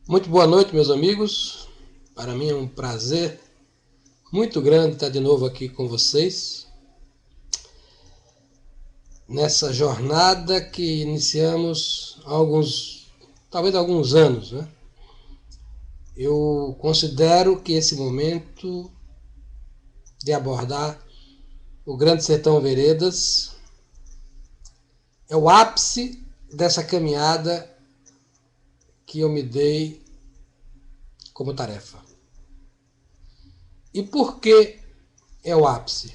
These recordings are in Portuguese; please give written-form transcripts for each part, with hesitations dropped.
Muito boa noite, meus amigos. Para mim é um prazer muito grande estar de novo aqui com vocês nessa jornada que iniciamos há talvez alguns anos, né? Eu considero que esse momento de abordar o Grande Sertão Veredas é o ápice dessa caminhada que eu me dei como tarefa. E por que é o ápice?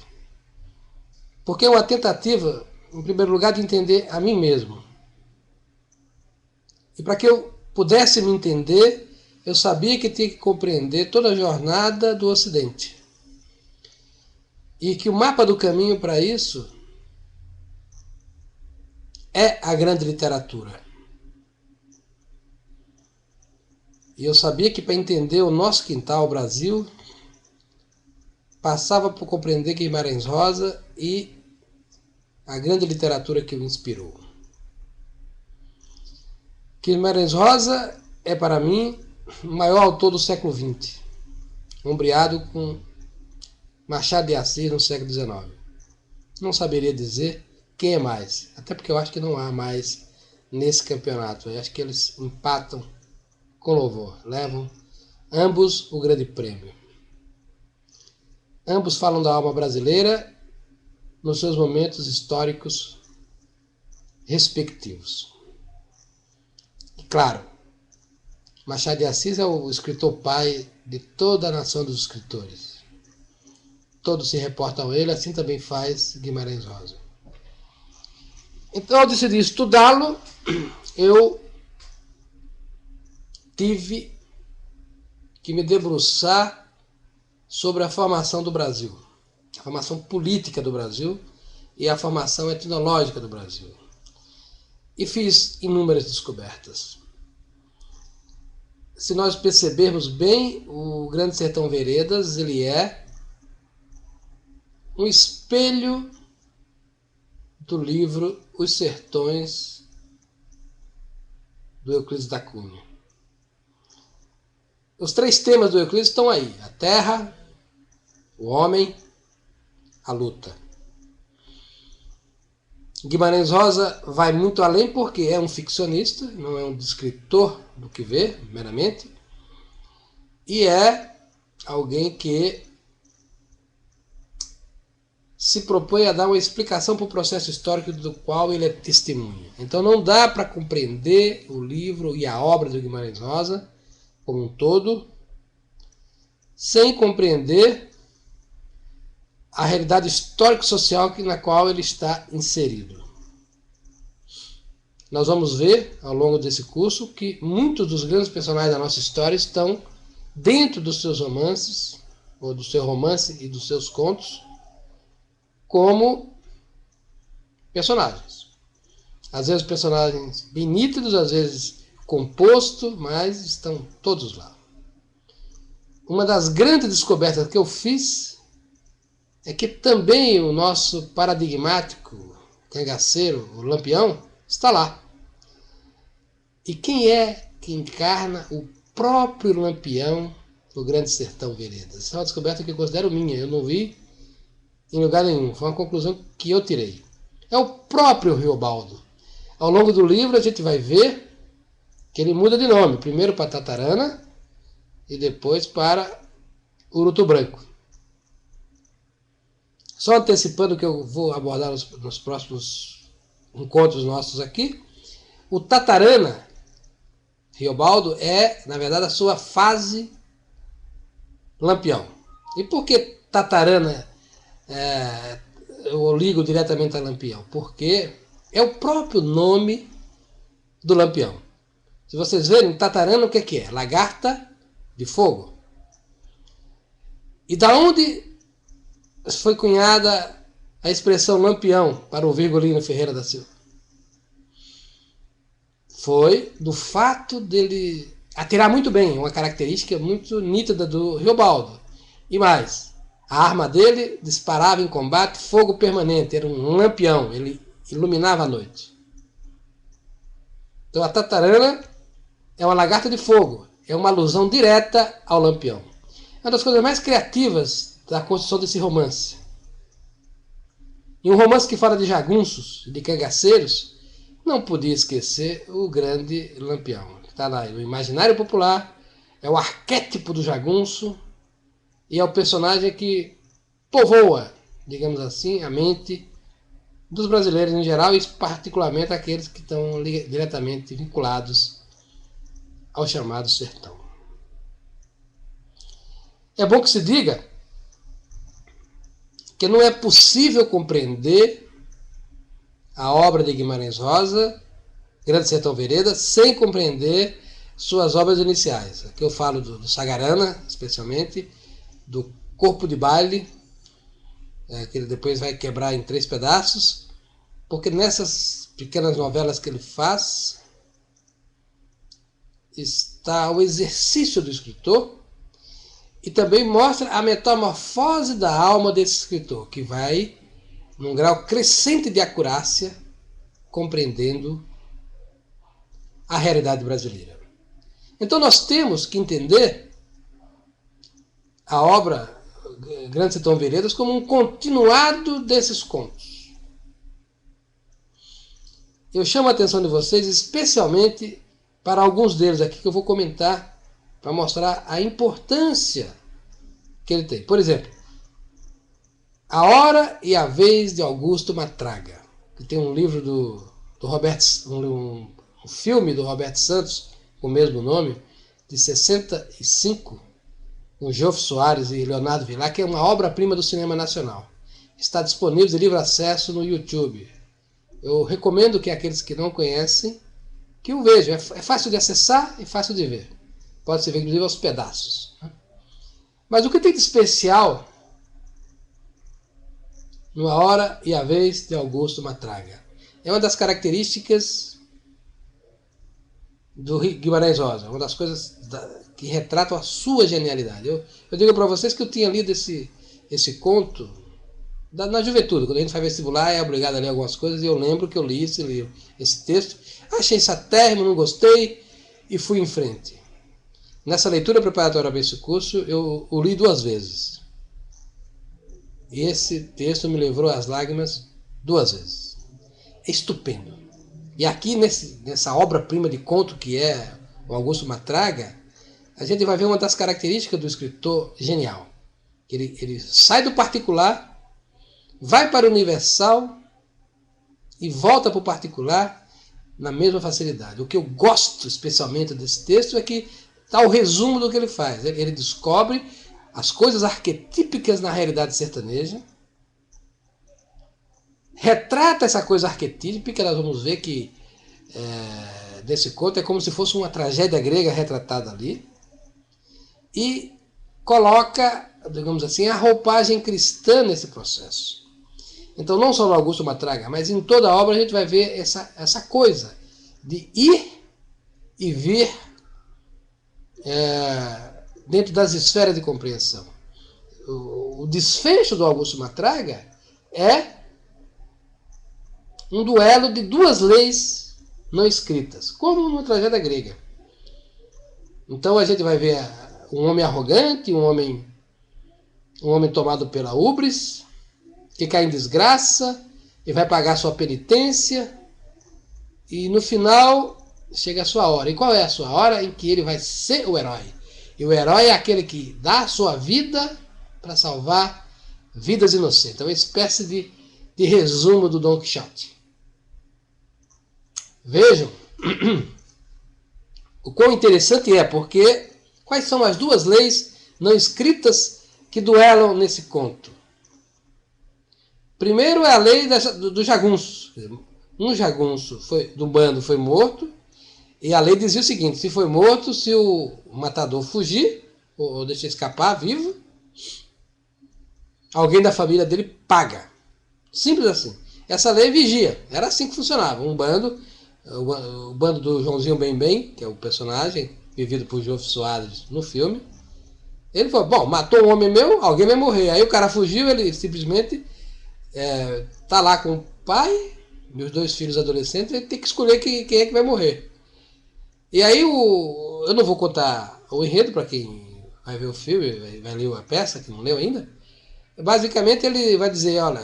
Porque é uma tentativa, em primeiro lugar, de entender a mim mesmo. E para que eu pudesse me entender, eu sabia que tinha que compreender toda a jornada do Ocidente. E que o mapa do caminho para isso é a grande literatura. E eu sabia que para entender o nosso quintal, o Brasil, passava por compreender Guimarães Rosa e a grande literatura que o inspirou. Guimarães Rosa é, para mim, o maior autor do século XX, ombreado com Machado de Assis no século XIX. Não saberia dizer quem é mais, até porque eu acho que não há mais nesse campeonato. Eu acho que eles empatam com louvor, levam ambos o grande prêmio. Ambos falam da alma brasileira nos seus momentos históricos respectivos. E claro, Machado de Assis é o escritor pai de toda a nação dos escritores. Todos se reportam a ele, assim também faz Guimarães Rosa. Então, ao decidir estudá-lo, eu tive que me debruçar sobre a formação do Brasil, a formação política do Brasil e a formação etnológica do Brasil. E fiz inúmeras descobertas. Se nós percebermos bem, o Grande Sertão Veredas, ele é um espelho do livro Os Sertões, do Euclides da Cunha. Os três temas do Euclides estão aí: a terra, o homem, a luta. Guimarães Rosa vai muito além porque é um ficcionista, não é um descritor do que vê, meramente, e é alguém que se propõe a dar uma explicação para o processo histórico do qual ele é testemunha. Então não dá para compreender o livro e a obra do Guimarães Rosa como um todo sem compreender a realidade histórico-social na qual ele está inserido. Nós vamos ver, ao longo desse curso, que muitos dos grandes personagens da nossa história estão dentro dos seus romances, ou do seu romance e dos seus contos, como personagens. Às vezes personagens bem nítidos, às vezes compostos, mas estão todos lá. Uma das grandes descobertas que eu fiz é que também o nosso paradigmático cangaceiro, o Lampião, está lá. E quem é que encarna o próprio Lampião do Grande Sertão Veredas? Essa é uma descoberta que eu considero minha, eu não vi em lugar nenhum, foi uma conclusão que eu tirei. É o próprio Riobaldo. Ao longo do livro a gente vai ver que ele muda de nome, primeiro para Tatarana e depois para Urutu Branco. Só antecipando que eu vou abordar nos próximos encontros nossos aqui, o Tatarana, Riobaldo, é, na verdade, a sua fase Lampião. E por que Tatarana eu ligo diretamente a Lampião? Porque é o próprio nome do Lampião. Se vocês verem, Tatarana o que é? Lagarta de fogo. E da onde foi cunhada a expressão Lampião para o Virgulino Ferreira da Silva? Foi do fato dele atirar muito bem, uma característica muito nítida do Riobaldo. E mais, a arma dele disparava em combate fogo permanente, era um lampião, ele iluminava a noite. Então a Tatarana é uma lagarta de fogo, é uma alusão direta ao Lampião. É uma das coisas mais criativas da construção desse romance. E um romance que fala de jagunços, de cangaceiros, não podia esquecer o grande Lampião. Está lá no imaginário popular, é o arquétipo do jagunço e é o personagem que povoa, digamos assim, a mente dos brasileiros em geral e particularmente aqueles que estão diretamente vinculados ao chamado sertão. É bom que se diga que não é possível compreender a obra de Guimarães Rosa, Grande Sertão Veredas, sem compreender suas obras iniciais. Aqui eu falo do Sagarana, especialmente, do Corpo de Baile, que ele depois vai quebrar em 3 pedaços, porque nessas pequenas novelas que ele faz está o exercício do escritor e também mostra a metamorfose da alma desse escritor, que vai, num grau crescente de acurácia, compreendendo a realidade brasileira. Então nós temos que entender a obra Grande Sertão Veredas como um continuado desses contos. Eu chamo a atenção de vocês especialmente para alguns deles aqui que eu vou comentar para mostrar a importância que ele tem. Por exemplo, A Hora e a Vez de Augusto Matraga, que tem um livro do Roberto, um filme do Roberto Santos com o mesmo nome, de 65, com Jofre Soares e Leonardo Vilar, que é uma obra-prima do cinema nacional. Está disponível de livre acesso no YouTube. Eu recomendo que aqueles que não conhecem, que o vejam. É fácil de acessar e fácil de ver. Pode ser ver, inclusive, aos pedaços. Mas o que tem de especial no A Hora e a Vez de Augusto Matraga? É uma das características do Guimarães Rosa, uma das coisas que retratam a sua genialidade. Eu digo para vocês que eu tinha lido esse conto na juventude, quando a gente faz vestibular é obrigado a ler algumas coisas, e eu lembro que eu li esse texto, achei satérrimo, não gostei e fui em frente. Nessa leitura preparatória para esse curso, eu o li 2 vezes. E esse texto me levou às lágrimas 2 vezes. É estupendo. E aqui nessa obra-prima de conto que é o Augusto Matraga, a gente vai ver uma das características do escritor genial. Ele sai do particular, vai para o universal e volta para o particular na mesma facilidade. O que eu gosto especialmente desse texto é que está o resumo do que ele faz. Ele descobre as coisas arquetípicas na realidade sertaneja, retrata essa coisa arquetípica, nós vamos ver que desse conto é como se fosse uma tragédia grega retratada ali, e coloca, digamos assim, a roupagem cristã nesse processo. Então não só no Augusto Matraga, mas em toda a obra a gente vai ver essa coisa de ir e vir dentro das esferas de compreensão. O desfecho do Augusto Matraga é um duelo de 2 leis não escritas, como numa tragédia grega. Então a gente vai ver um homem arrogante, um homem tomado pela ubris, que cai em desgraça e vai pagar sua penitência, e no final chega a sua hora. E qual é a sua hora? Em que ele vai ser o herói. E o herói é aquele que dá a sua vida para salvar vidas inocentes. É uma espécie de resumo do Dom Quixote. Vejam o quão interessante é, porque quais são as 2 leis não escritas que duelam nesse conto? Primeiro é a lei do jagunço. Um jagunço do bando foi morto, e a lei dizia o seguinte: se foi morto, se o matador fugir, ou deixar escapar vivo, alguém da família dele paga. Simples assim. Essa lei vigia. Era assim que funcionava. Um bando, o bando do Joãozinho Bem, que é o personagem vivido por Jofre Soares no filme, ele falou: bom, matou um homem meu, alguém vai morrer. Aí o cara fugiu, ele simplesmente tá lá com o pai, meus 2 filhos adolescentes, ele tem que escolher quem é que vai morrer. E aí eu não vou contar O enredo, para quem vai ver o filme, vai ler a peça, que não leu ainda, basicamente ele vai dizer, olha,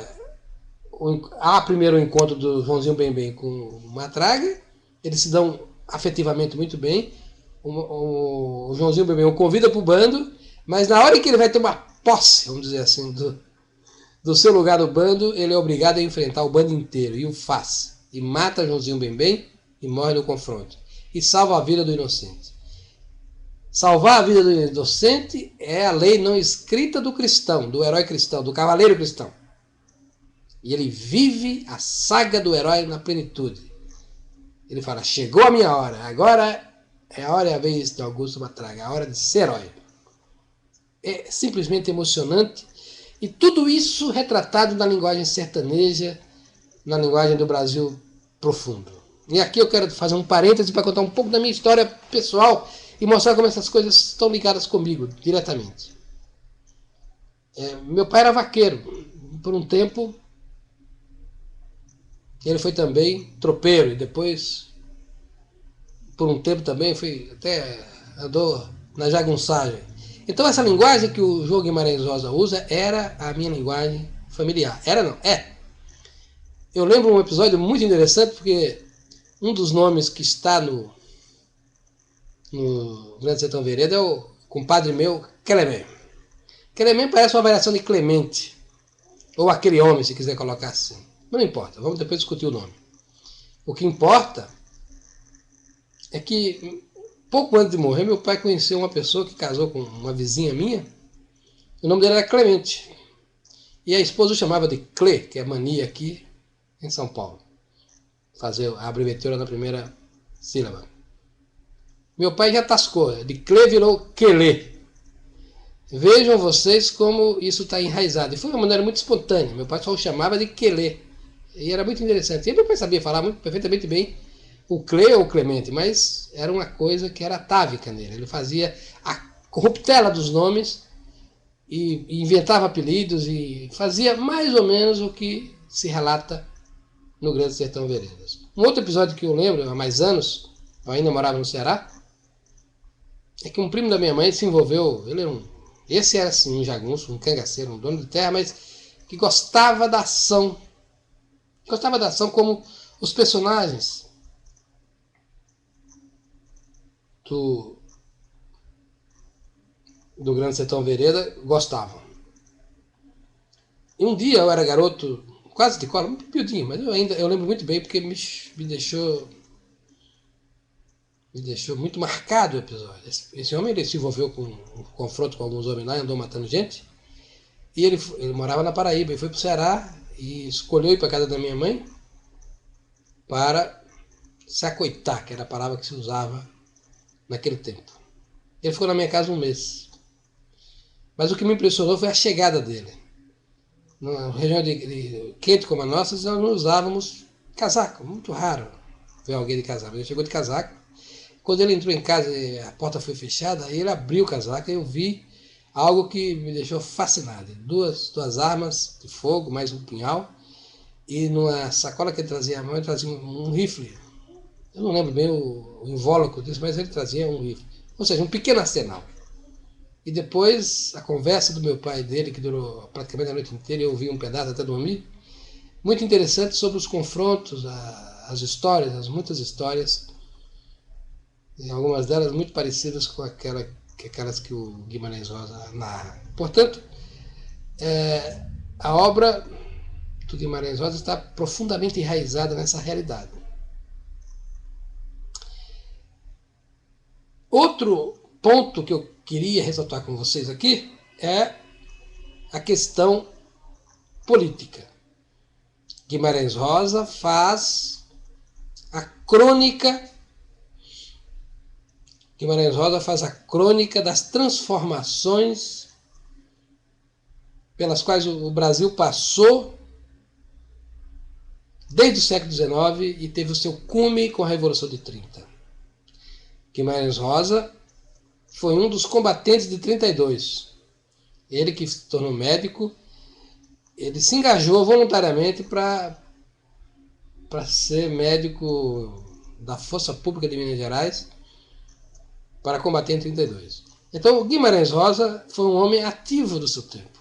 há primeiro o encontro do Joãozinho Bem com o Matraga, eles se dão afetivamente muito bem, o Joãozinho Bem o convida para o bando, mas na hora que ele vai tomar posse, vamos dizer assim, do seu lugar no bando, ele é obrigado a enfrentar o bando inteiro, e o faz. E mata Joãozinho Bem e morre no confronto. E salva a vida do inocente. Salvar a vida do inocente é a lei não escrita do cristão, do herói cristão, do cavaleiro cristão. E ele vive a saga do herói na plenitude. Ele fala, chegou a minha hora, agora é a hora e a vez de Augusto Matraga, a hora de ser herói. É simplesmente emocionante. E tudo isso retratado na linguagem sertaneja, na linguagem do Brasil profundo. E aqui eu quero fazer um parêntese para contar um pouco da minha história pessoal e mostrar como essas coisas estão ligadas comigo diretamente. Meu pai era vaqueiro. Por um tempo, ele foi também tropeiro. E depois, por um tempo também, andou na jagunçagem. Então essa linguagem que o João Guimarães Rosa usa era a minha linguagem familiar. Era não, é. Eu lembro um episódio muito interessante, porque um dos nomes que está no Grande Sertão Vereda é o compadre meu, Clemen. Clemen parece uma variação de Clemente, ou aquele homem, se quiser colocar assim. Não importa, vamos depois discutir o nome. O que importa é que pouco antes de morrer, meu pai conheceu uma pessoa que casou com uma vizinha minha. O nome dela era Clemente. E a esposa o chamava de Cle, que é mania aqui em São Paulo. Fazer a abreviatura na primeira sílaba. Meu pai já tascou. De Cle virou Quelê. Vejam vocês como isso está enraizado. E foi uma maneira muito espontânea. Meu pai só o chamava de Quelê. E era muito interessante. E meu pai sabia falar perfeitamente bem o Cle ou o Clemente, mas era uma coisa que era atávica nele. Ele fazia a corruptela dos nomes e inventava apelidos e fazia mais ou menos o que se relata no Grande Sertão Veredas. Um outro episódio que eu lembro, há mais anos, eu ainda morava no Ceará, é que um primo da minha mãe se envolveu, esse era assim, um jagunço, um cangaceiro, um dono de terra, mas que gostava da ação. Gostava da ação como os personagens do Grande Sertão Vereda gostavam. E um dia eu era garoto, quase de cola, um piudinho, mas eu lembro muito bem porque me deixou muito marcado o episódio. Esse homem ele se envolveu com um confronto com alguns homens lá, andou matando gente, e ele morava na Paraíba, ele foi para o Ceará e escolheu ir para a casa da minha mãe para se acoitar, que era a palavra que se usava naquele tempo. Ele ficou na minha casa um mês. Mas o que me impressionou foi a chegada dele. Na região quente como a nossa, nós não usávamos casaco. Muito raro ver alguém de casaco. Ele chegou de casaco. Quando ele entrou em casa e a porta foi fechada, aí ele abriu o casaco e eu vi algo que me deixou fascinado. Duas armas de fogo, mais um punhal. E numa sacola que ele trazia à mão, ele trazia um rifle. Eu não lembro bem o invólucro disso, mas ele trazia um rifle. Ou seja, um pequeno arsenal. E depois, a conversa do meu pai e dele, que durou praticamente a noite inteira, eu ouvi um pedaço até dormir, muito interessante sobre os confrontos, as histórias, as muitas histórias, e algumas delas muito parecidas com aquelas que o Guimarães Rosa narra. Portanto, a obra do Guimarães Rosa está profundamente enraizada nessa realidade. Outro ponto que eu queria ressaltar com vocês aqui é a questão política. Guimarães Rosa faz a crônica das transformações pelas quais o Brasil passou desde o século XIX e teve o seu cume com a Revolução de 30. Guimarães Rosa foi um dos combatentes de 32. Ele que se tornou médico, ele se engajou voluntariamente para ser médico da Força Pública de Minas Gerais para combater em 32. Então, o Guimarães Rosa foi um homem ativo do seu tempo.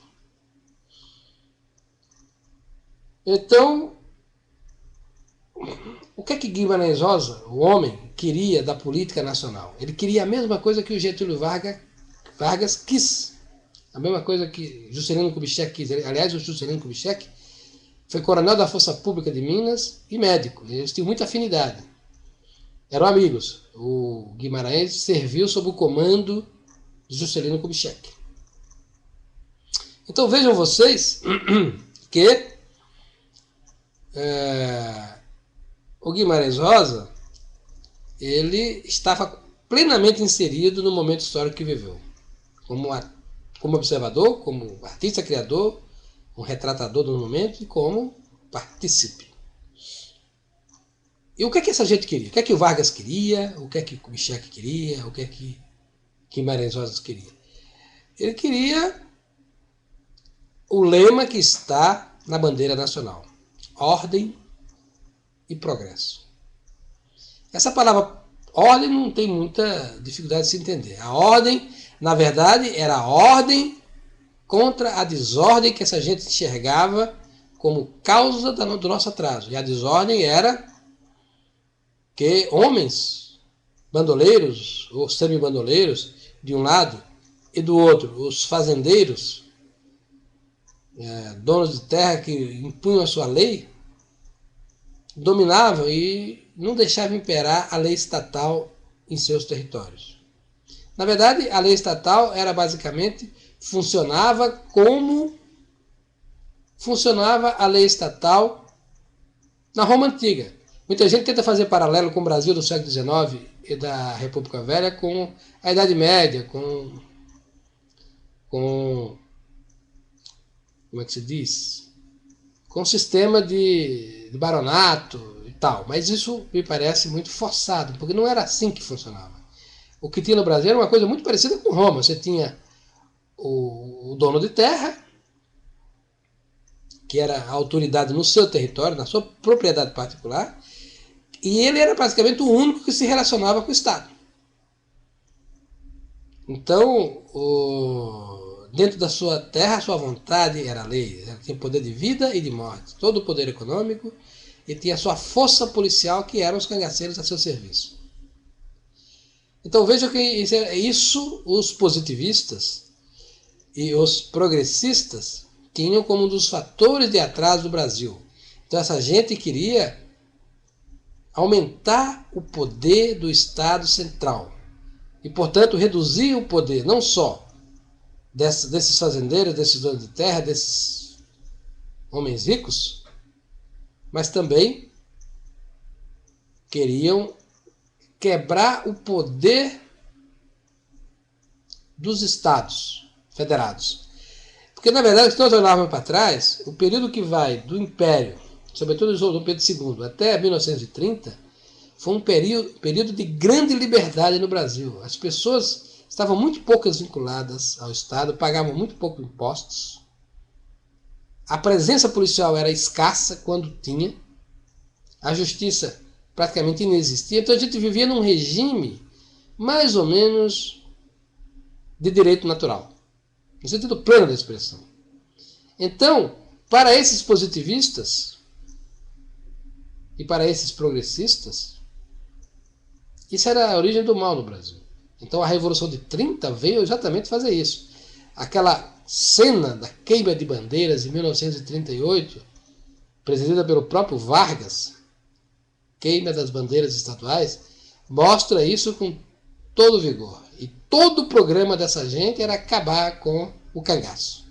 Então, o que é que Guimarães Rosa, o homem, queria da política nacional? Ele queria a mesma coisa que o Getúlio Vargas quis. A mesma coisa que Juscelino Kubitschek quis. Aliás, o Juscelino Kubitschek foi coronel da Força Pública de Minas e médico. Eles tinham muita afinidade. Eram amigos. O Guimarães serviu sob o comando de Juscelino Kubitschek. Então vejam vocês que o Guimarães Rosa ele estava plenamente inserido no momento histórico que viveu. Como observador, como artista criador, um retratador do momento e como partícipe. E o que é que essa gente queria? O que é que o Vargas queria? O que é que o Kubitschek queria? O que é que Guimarães Rosa queria? Ele queria o lema que está na bandeira nacional: ordem e progresso. Essa palavra ordem não tem muita dificuldade de se entender. A ordem, na verdade, era a ordem contra a desordem que essa gente enxergava como causa do nosso atraso. E a desordem era que homens, bandoleiros ou semi-bandoleiros, de um lado, e do outro, os fazendeiros, donos de terra que impunham a sua lei, dominavam e não deixavam imperar a lei estatal em seus territórios. Na verdade, a lei estatal era basicamente, funcionava como funcionava a lei estatal na Roma Antiga. Muita gente tenta fazer paralelo com o Brasil do século XIX e da República Velha com a Idade Média, com como é que se diz? Com o sistema de baronato e tal. Mas isso me parece muito forçado, porque não era assim que funcionava. O que tinha no Brasil era uma coisa muito parecida com Roma. Você tinha o dono de terra, que era a autoridade no seu território, na sua propriedade particular, e ele era praticamente o único que se relacionava com o Estado. Então, dentro da sua terra, a sua vontade era a lei. Ele tinha poder de vida e de morte, todo o poder econômico, e tinha a sua força policial, que eram os cangaceiros a seu serviço. Então veja que isso os positivistas e os progressistas tinham como um dos fatores de atraso do Brasil. Então essa gente queria aumentar o poder do Estado central e, portanto, reduzir o poder não só desses fazendeiros, desses donos de terra, desses homens ricos, mas também queriam quebrar o poder dos estados federados. Porque, na verdade, se nós olharmos para trás, o período que vai do Império, sobretudo do Pedro II, até 1930, foi um período de grande liberdade no Brasil. As pessoas estavam muito poucas vinculadas ao Estado, pagavam muito pouco impostos. A presença policial era escassa quando tinha. A justiça praticamente inexistia. Então a gente vivia num regime mais ou menos de direito natural, no sentido pleno da expressão. Então, para esses positivistas e para esses progressistas, isso era a origem do mal no Brasil. Então a Revolução de 30 veio exatamente fazer isso. Aquela cena da queima de bandeiras em 1938, presidida pelo próprio Vargas, queima das bandeiras estaduais, mostra isso com todo vigor. E todo o programa dessa gente era acabar com o cangaço.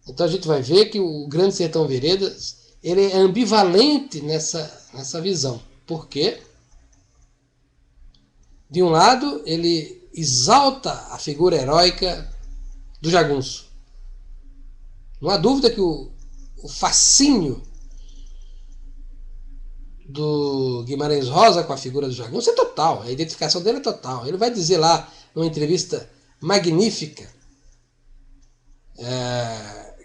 Então a gente vai ver que o Grande Sertão Veredas ele é ambivalente nessa visão. Por quê? De um lado, ele exalta a figura heróica do jagunço. Não há dúvida que o fascínio do Guimarães Rosa com a figura do jagunço é total, a identificação dele é total. Ele vai dizer lá, numa entrevista magnífica,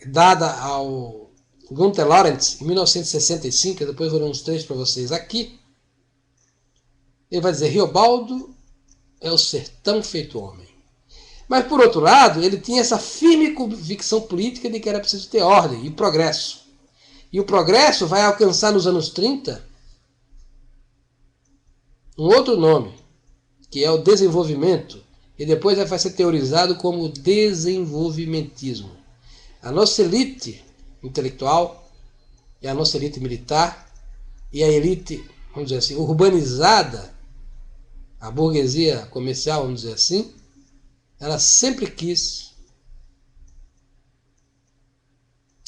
dada ao Gunther Lawrence em 1965, depois vou ler uns trechos para vocês aqui. Ele vai dizer: Riobaldo é o sertão feito homem. Mas, por outro lado, ele tinha essa firme convicção política de que era preciso ter ordem e progresso. E o progresso vai alcançar nos anos 30 um outro nome, que é o desenvolvimento, e depois vai ser teorizado como desenvolvimentismo. A nossa elite intelectual e a nossa elite militar e a elite, vamos dizer assim, urbanizada, a burguesia comercial, vamos dizer assim, ela sempre quis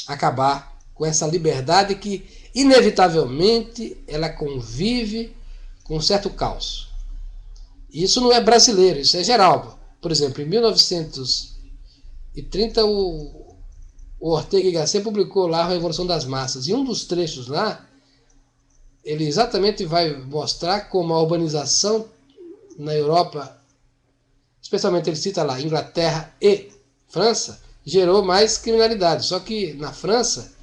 acabar com essa liberdade que, inevitavelmente, ela convive com um certo caos. Isso não é brasileiro, isso é geral. Por exemplo, em 1930, o Ortega y Gasset publicou lá a Revolução das Massas. E um dos trechos lá, ele exatamente vai mostrar como a urbanização na Europa, especialmente ele cita lá Inglaterra e França, gerou mais criminalidade. Só que na França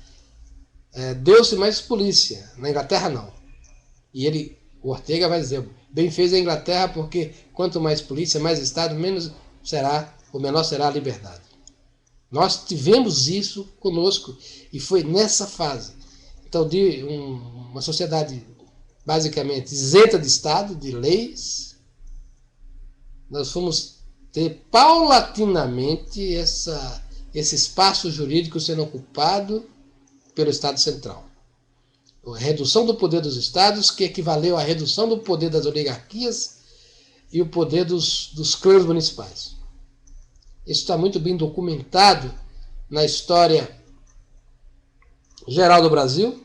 deu-se mais polícia, na Inglaterra não. E o Ortega vai dizer, bem fez a Inglaterra, porque quanto mais polícia, mais Estado, menor será a liberdade. Nós tivemos isso conosco e foi nessa fase. Então, de uma sociedade basicamente isenta de Estado, de leis, nós fomos ter paulatinamente esse espaço jurídico sendo ocupado pelo Estado Central. A redução do poder dos Estados, que equivaleu à redução do poder das oligarquias e o poder dos clãs municipais. Isso está muito bem documentado na história geral do Brasil,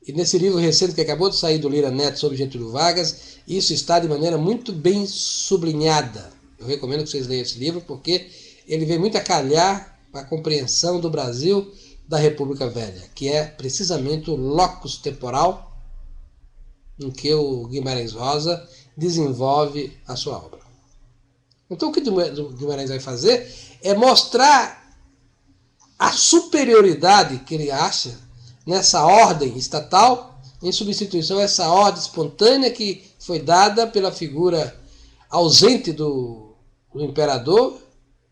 e nesse livro recente que acabou de sair do Lira Neto sobre Getúlio Vargas, isso está de maneira muito bem sublinhada. Eu recomendo que vocês leiam esse livro, porque ele vem muito a calhar para a compreensão do Brasil da República Velha, que é precisamente o locus temporal em que o Guimarães Rosa desenvolve a sua obra. Então o que o Guimarães vai fazer é mostrar a superioridade que ele acha nessa ordem estatal, em substituição a essa ordem espontânea que foi dada pela figura ausente do imperador,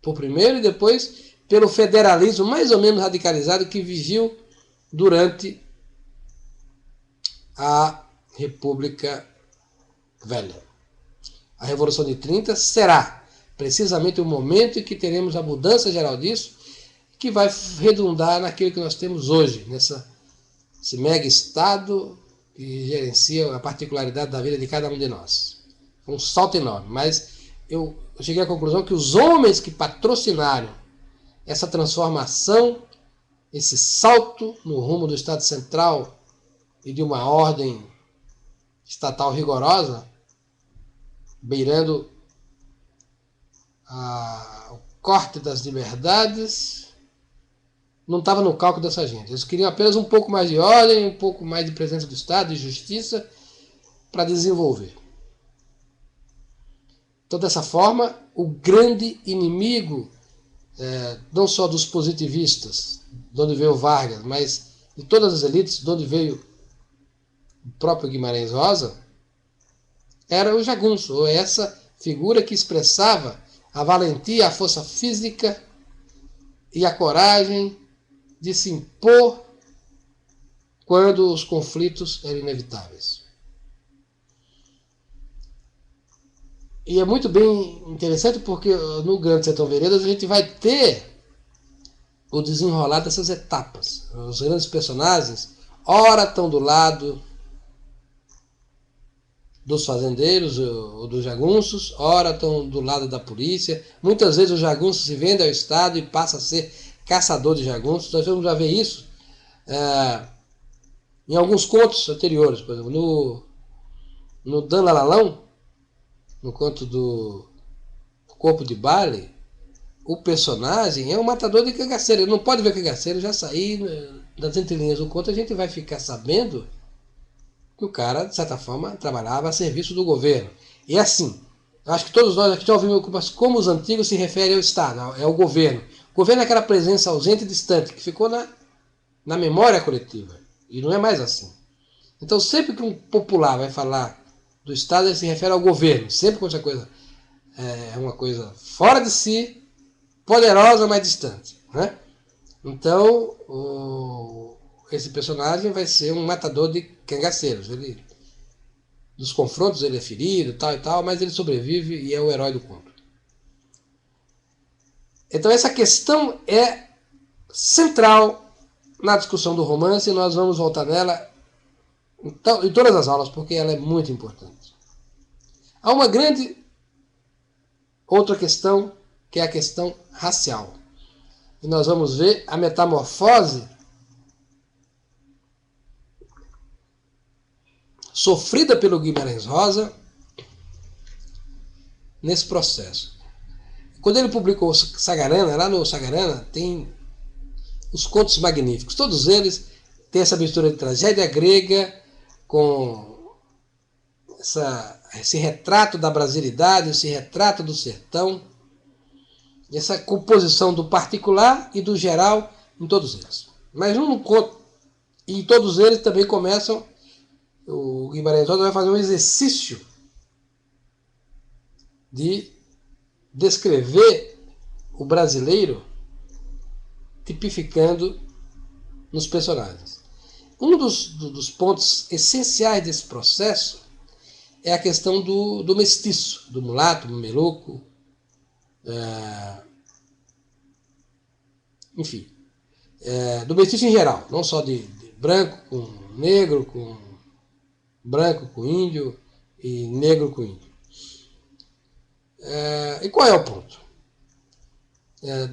por primeiro, e depois pelo federalismo mais ou menos radicalizado que vigiu durante a República Velha. A Revolução de 30 será precisamente o momento em que teremos a mudança geral disso, que vai redundar naquilo que nós temos hoje, esse mega Estado que gerencia a particularidade da vida de cada um de nós. Um salto enorme, mas eu cheguei à conclusão que os homens que patrocinaram essa transformação, esse salto no rumo do Estado Central e de uma ordem estatal rigorosa, beirando o corte das liberdades, não estava no cálculo dessa gente. Eles queriam apenas um pouco mais de ordem, um pouco mais de presença do Estado e justiça para desenvolver. Então, dessa forma, o grande inimigo, não só dos positivistas, de onde veio Vargas, mas de todas as elites, de onde veio o próprio Guimarães Rosa, era o jagunço, ou essa figura que expressava a valentia, a força física e a coragem de se impor quando os conflitos eram inevitáveis. E é muito bem interessante porque no Grande Sertão Veredas a gente vai ter o desenrolar dessas etapas. Os grandes personagens, ora estão do lado dos fazendeiros ou dos jagunços, ora estão do lado da polícia. Muitas vezes o jagunço se vende ao Estado e passa a ser caçador de jagunços. Nós vamos já ver isso em alguns contos anteriores. Por exemplo, no Dan Lalalão, no conto do Corpo de Baile, o personagem é um matador de cangaceiro. Ele não pode ver cangaceiro já sair das entrelinhas do conto. A gente vai ficar sabendo que o cara, de certa forma, trabalhava a serviço do governo. E assim, eu acho que todos nós aqui já ouvimos como os antigos se referem ao Estado, é o governo. O governo é aquela presença ausente e distante, que ficou na memória coletiva. E não é mais assim. Então, sempre que um popular vai falar do Estado, ele se refere ao governo, sempre com essa coisa, é uma coisa fora de si, poderosa, mas distante, né? Então, esse personagem vai ser um matador de cangaceiros. Dos confrontos ele é ferido, tal e tal, mas ele sobrevive e é o herói do conto. Então essa questão é central na discussão do romance e nós vamos voltar nela em todas as aulas, porque ela é muito importante. Há uma grande outra questão, que é a questão racial. E nós vamos ver a metamorfose sofrida pelo Guimarães Rosa nesse processo. Quando ele publicou o Sagarana, lá no Sagarana tem os contos magníficos. Todos eles têm essa mistura de tragédia grega com esse retrato da brasilidade, esse retrato do sertão, essa composição do particular e do geral em todos eles. Mas um conto, e todos eles também começam, o Guimarães Rosa vai fazer um exercício de descrever o brasileiro tipificando nos personagens. Um dos pontos essenciais desse processo é a questão do mestiço, do mulato, do meluco, enfim, do mestiço em geral, não só de branco com negro, com branco com índio e negro com índio. E qual é o ponto?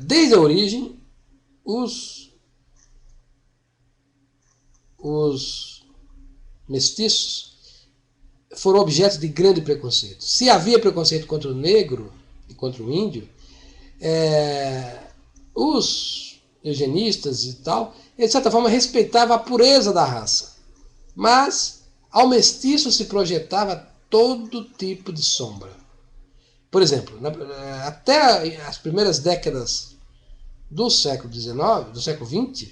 Desde a origem, os mestiços foram objetos de grande preconceito. Se havia preconceito contra o negro e contra o índio, os eugenistas e tal, de certa forma respeitavam a pureza da raça, mas ao mestiço se projetava todo tipo de sombra. Por exemplo, até as primeiras décadas do século XIX, do século XX,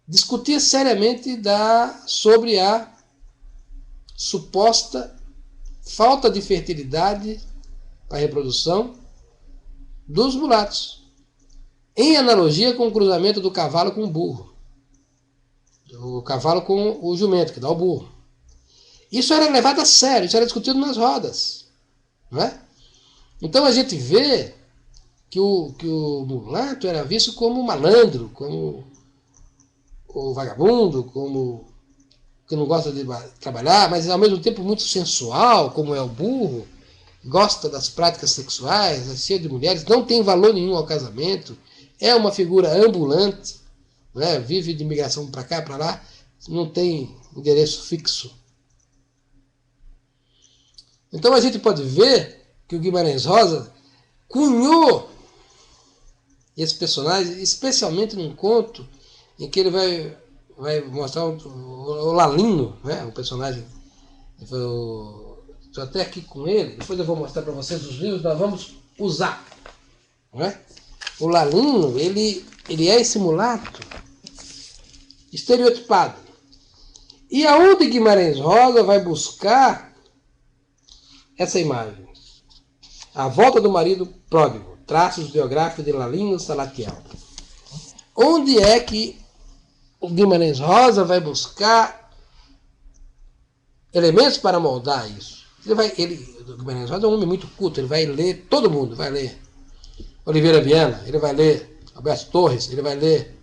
discutia seriamente sobre a suposta falta de fertilidade para a reprodução dos mulatos, em analogia com o cruzamento do cavalo com o burro, o cavalo com o jumento, que dá o burro. Isso era levado a sério, isso era discutido nas rodas, não é? Então a gente vê que o mulato era visto como malandro, como o vagabundo, como que não gosta de trabalhar, mas ao mesmo tempo muito sensual, como é o burro, gosta das práticas sexuais, é cheio de mulheres, não tem valor nenhum ao casamento, é uma figura ambulante, né? Vive de migração para cá, para lá, não tem endereço fixo. Então a gente pode ver que o Guimarães Rosa cunhou esse personagem, especialmente num conto em que ele vai mostrar o Lalino, né? O personagem. Estou até aqui com ele, depois eu vou mostrar para vocês os livros que nós vamos usar. Não é? O Lalino, ele é esse mulato estereotipado. E aonde Guimarães Rosa vai buscar essa imagem? A volta do marido pródigo, traços biográficos de Lalino Salatiel. Onde é que o Guimarães Rosa vai buscar elementos para moldar isso? O Guimarães Rosa é um homem muito culto, ele vai ler todo mundo, vai ler Oliveira Viana, ele vai ler Alberto Torres, ele vai ler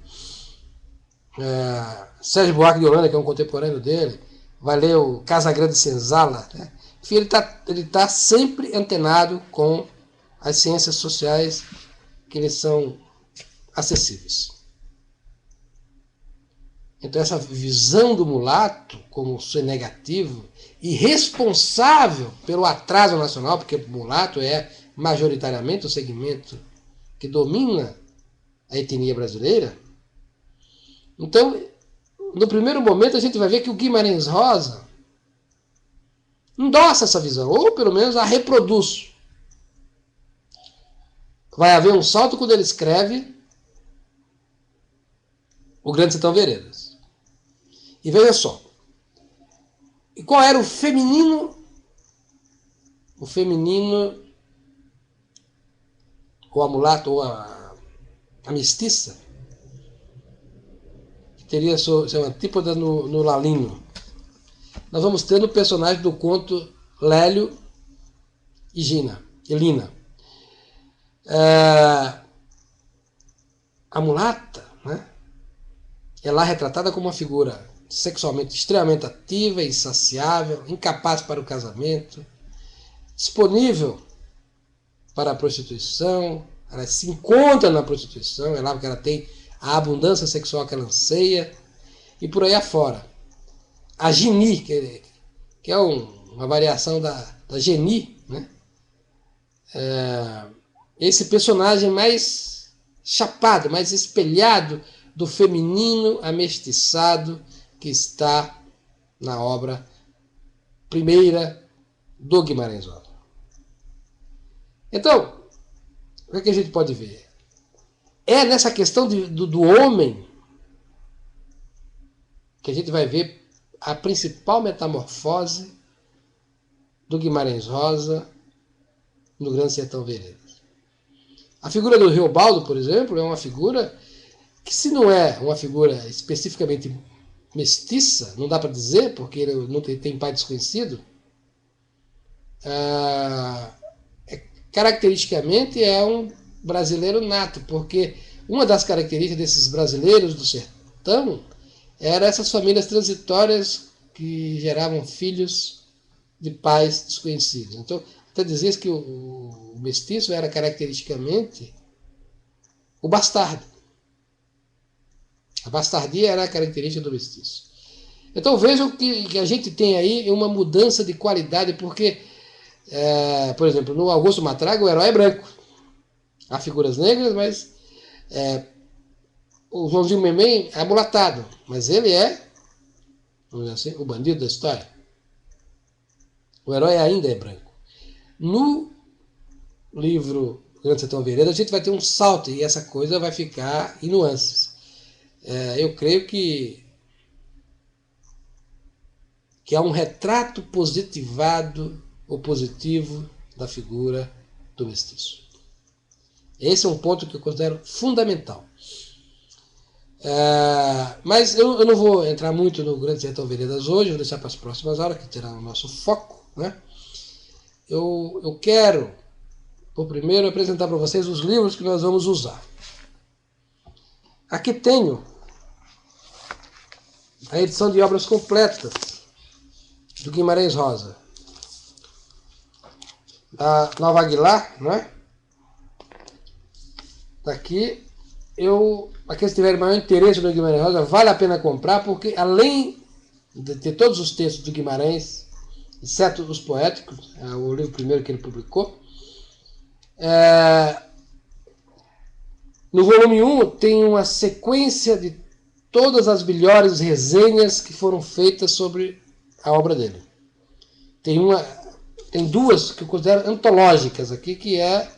Sérgio Buarque de Holanda, que é um contemporâneo dele, vai ler o Casagrande Senzala, né? Enfim, ele tá sempre antenado com as ciências sociais que lhes são acessíveis. Então essa visão do mulato como ser negativo e responsável pelo atraso nacional, porque o mulato é majoritariamente o segmento que domina a etnia brasileira. Então, no primeiro momento a gente vai ver que o Guimarães Rosa endossa essa visão, ou pelo menos a reproduz. Vai haver um salto quando ele escreve O Grande Sertão Veredas. E veja só, qual era o feminino o feminino, ou a mulata, ou a mestiça, que teria seu antípoda no Lalino. Nós vamos ter no personagem do conto Lélio e Lina. A mulata, né, é lá retratada como uma figura sexualmente extremamente ativa, insaciável, incapaz para o casamento, disponível para a prostituição. Ela se encontra na prostituição, é lá porque ela tem a abundância sexual que ela anseia, e por aí afora. A Geni, que é uma variação da Geni, né? Esse personagem mais chapado, mais espelhado do feminino amestiçado que está na obra primeira do Guimarães Rosa. Então, o que a gente pode ver? É nessa questão do homem que a gente vai ver a principal metamorfose do Guimarães Rosa no Grande Sertão Veredas. A figura do Reobaldo, por exemplo, é uma figura que, se não é uma figura especificamente mestiça, não dá para dizer, porque ele não tem pai desconhecido, caracteristicamente é um brasileiro nato, porque uma das características desses brasileiros do sertão eram essas famílias transitórias que geravam filhos de pais desconhecidos. Então, até dizia que o mestiço era caracteristicamente o bastardo. A bastardia era a característica do mestiço. Então vejam que a gente tem aí uma mudança de qualidade, porque, por exemplo, no Augusto Matraga o herói é branco. Há figuras negras, mas o Joãozinho Memem é amulatado, mas ele é, vamos dizer assim, o bandido da história. O herói ainda é branco. No livro Grande Sertão Veredas, a gente vai ter um salto, e essa coisa vai ficar em nuances. Eu creio que há um retrato positivado ou positivo da figura do mestiço. Esse é um ponto que eu considero fundamental. Mas eu não vou entrar muito no Grande Sertão Veredas hoje, vou deixar para as próximas horas, que terá o nosso foco, né? Eu quero, por primeiro, apresentar para vocês os livros que nós vamos usar. Aqui tenho a edição de obras completas do Guimarães Rosa, da Nova Aguilar, né? Daqui, aqueles que tiverem maior interesse no Guimarães Rosa, vale a pena comprar, porque além de ter todos os textos do Guimarães, exceto os poéticos, o livro primeiro que ele publicou, no volume 1 tem uma sequência de todas as melhores resenhas que foram feitas sobre a obra dele. Tem duas que eu considero antológicas aqui, que é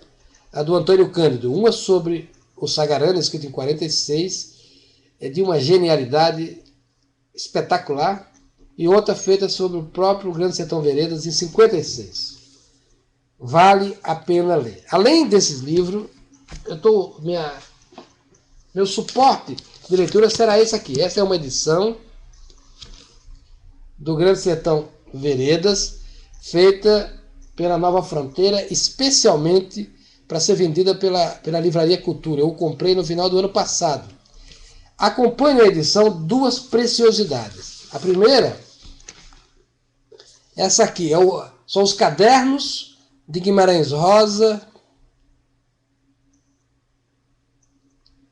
a do Antônio Cândido. Uma sobre o Sagarana, escrito em 46, é de uma genialidade espetacular, e outra feita sobre o próprio Grande Sertão Veredas, em 56. Vale a pena ler. Além desses livros, meu suporte de leitura será esse aqui. Essa é uma edição do Grande Sertão Veredas, feita pela Nova Fronteira, especialmente para ser vendida pela Livraria Cultura. Eu comprei no final do ano passado. Acompanhe a edição duas preciosidades. A primeira, essa aqui, são os cadernos de Guimarães Rosa,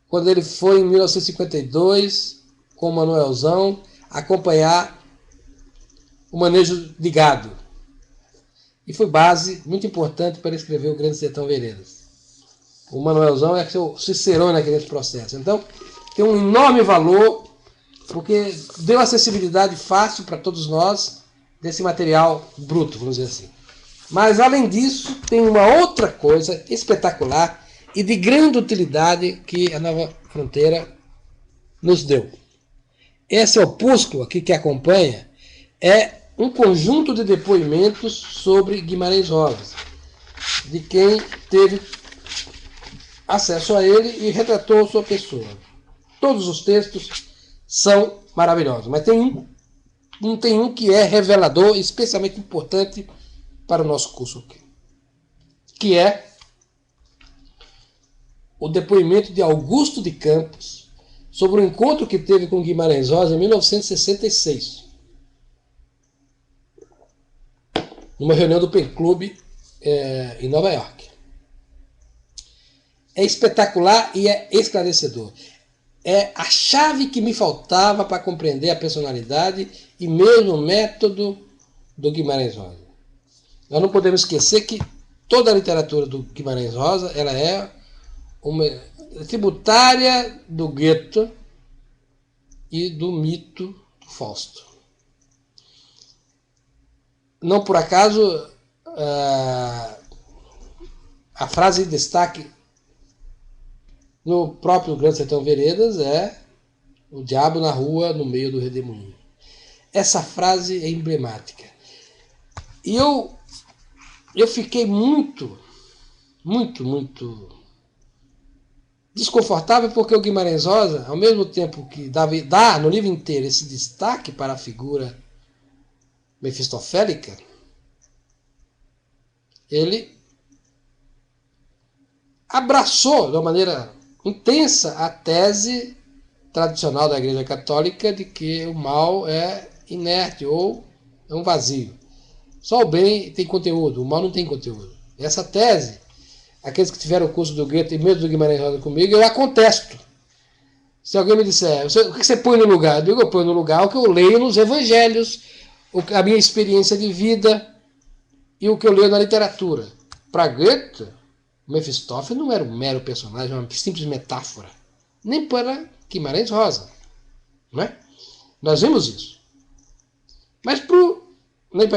quando ele foi, em 1952, com o Manuelzão, acompanhar o manejo de gado. E foi base muito importante para escrever o Grande Sertão Veredas. O Manuelzão é seu cicerone naquele processo. Então, tem um enorme valor, porque deu acessibilidade fácil para todos nós desse material bruto, vamos dizer assim. Mas, além disso, tem uma outra coisa espetacular e de grande utilidade que a Nova Fronteira nos deu. Esse opúsculo aqui que acompanha é um conjunto de depoimentos sobre Guimarães Rosa, de quem teve acesso a ele e retratou sua pessoa. Todos os textos são maravilhosos, mas tem um que é revelador, especialmente importante para o nosso curso aqui, que é o depoimento de Augusto de Campos sobre o encontro que teve com Guimarães Rosa em 1966, numa reunião do Pen Club em Nova York. É espetacular e é esclarecedor. É a chave que me faltava para compreender a personalidade e mesmo o método do Guimarães Rosa. Nós não podemos esquecer que toda a literatura do Guimarães Rosa ela é uma tributária do Goethe e do mito do Fausto. Não por acaso a frase de destaque no próprio Grande Sertão Veredas é o diabo na rua no meio do redemoinho. Essa frase é emblemática. E eu fiquei muito desconfortável porque o Guimarães Rosa, ao mesmo tempo que dá no livro inteiro esse destaque para a figura mefistofélica, ele abraçou de uma maneira intensa a tese tradicional da Igreja Católica de que o mal é inerte ou é um vazio. Só o bem tem conteúdo, o mal não tem conteúdo. Essa tese, aqueles que tiveram o curso do Goethe e mesmo do Guimarães Rosa comigo, eu a contesto. Se alguém me disser, o que você põe no lugar? Eu digo, eu ponho no lugar o que eu leio nos evangelhos, a minha experiência de vida e o que eu leio na literatura. Para Goethe, Mefistófeles não era um mero personagem, uma simples metáfora. Nem para Guimarães Rosa. Não é? Nós vimos isso. Mas nem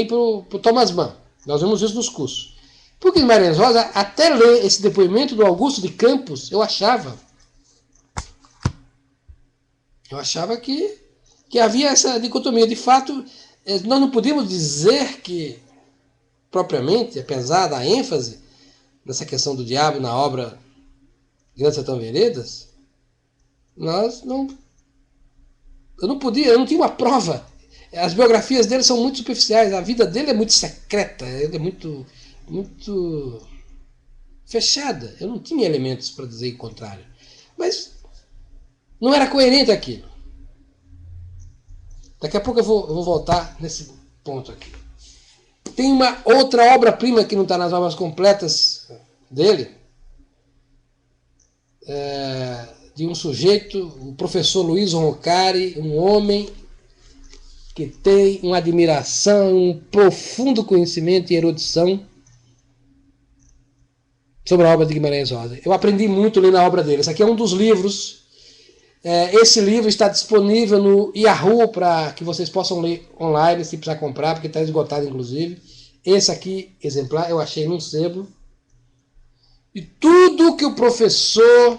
para o Thomas Mann. Nós vimos isso nos cursos. Por Guimarães Rosa, até ler esse depoimento do Augusto de Campos, eu achava que havia essa dicotomia. De fato, nós não podíamos dizer que, propriamente, apesar da ênfase nessa questão do diabo na obra Grande Sertão Veredas, eu não tinha uma prova. As biografias dele são muito superficiais, a vida dele é muito secreta, ele é muito fechada. Eu não tinha elementos para dizer o contrário. Mas não era coerente aquilo. Daqui a pouco eu vou voltar nesse ponto aqui. Tem uma outra obra-prima que não está nas obras completas dele, de um sujeito, o professor Luiz Roncari, um homem que tem uma admiração, um profundo conhecimento e erudição sobre a obra de Guimarães Rosa. Eu aprendi muito lendo a obra dele. Esse aqui é um dos livros. Esse livro está disponível no Yahoo para que vocês possam ler online, se precisar comprar, porque está esgotado inclusive. Esse aqui, exemplar, eu achei num sebo. E tudo que o professor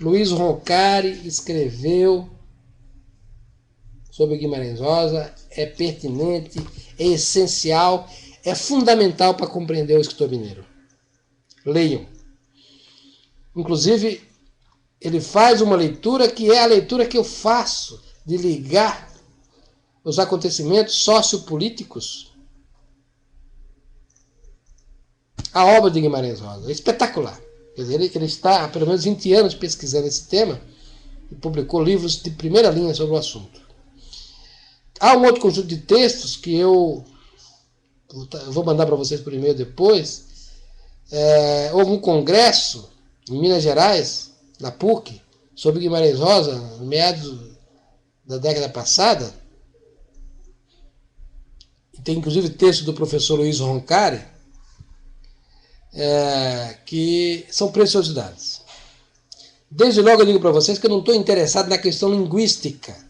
Luiz Roncari escreveu sobre Guimarães Rosa é pertinente, é essencial, é fundamental para compreender o escritor mineiro. Leiam. Inclusive, ele faz uma leitura que é a leitura que eu faço, de ligar os acontecimentos sociopolíticos à obra de Guimarães Rosa. É espetacular. Quer dizer, ele está há pelo menos 20 anos pesquisando esse tema e publicou livros de primeira linha sobre o assunto. Há um outro conjunto de textos que eu vou mandar para vocês por e-mail depois. Houve um congresso em Minas Gerais, na PUC, sobre Guimarães Rosa, no meados da década passada. E tem inclusive texto do professor Luiz Roncari, que são preciosidades. Desde logo eu digo para vocês que eu não estou interessado na questão linguística,